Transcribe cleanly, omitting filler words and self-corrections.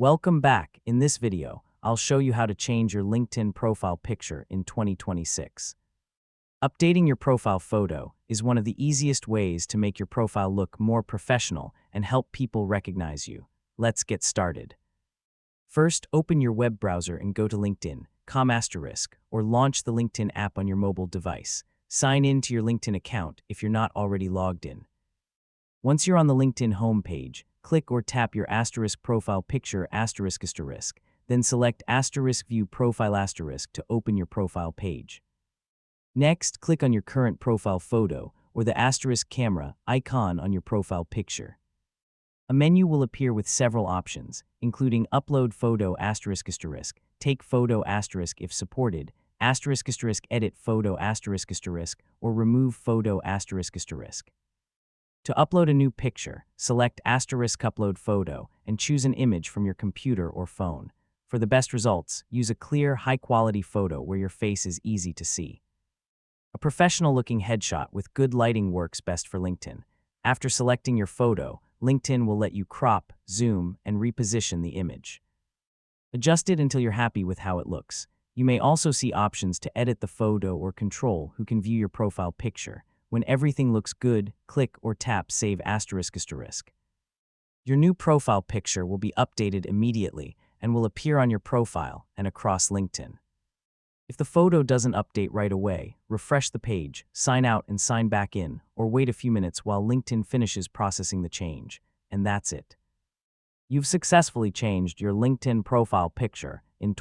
Welcome back. In this video, I'll show you how to change your LinkedIn profile picture in 2026. Updating your profile photo is one of the easiest ways to make your profile look more professional and help people recognize you. Let's get started. First, open your web browser and go to LinkedIn.com or launch the LinkedIn app on your mobile device. Sign in to your LinkedIn account if you're not already logged in. Once you're on the LinkedIn homepage, click or tap your profile picture ***, then select **view profile * to open your profile page. Next, click on your current profile photo or the camera icon on your profile picture. A menu will appear with several options, including Upload Photo ***, Take Photo * if supported, ***, Edit Photo ***, or Remove Photo ***. To upload a new picture, select **upload photo and choose an image from your computer or phone. For the best results, use a clear, high-quality photo where your face is easy to see. A professional-looking headshot with good lighting works best for LinkedIn. After selecting your photo, LinkedIn will let you crop, zoom, and reposition the image. Adjust it until you're happy with how it looks. You may also see options to edit the photo or control who can view your profile picture. When everything looks good, click or tap Save ***. Your new profile picture will be updated immediately and will appear on your profile and across LinkedIn. If the photo doesn't update right away, refresh the page, sign out and sign back in, or wait a few minutes while LinkedIn finishes processing the change. And that's it. You've successfully changed your LinkedIn profile picture in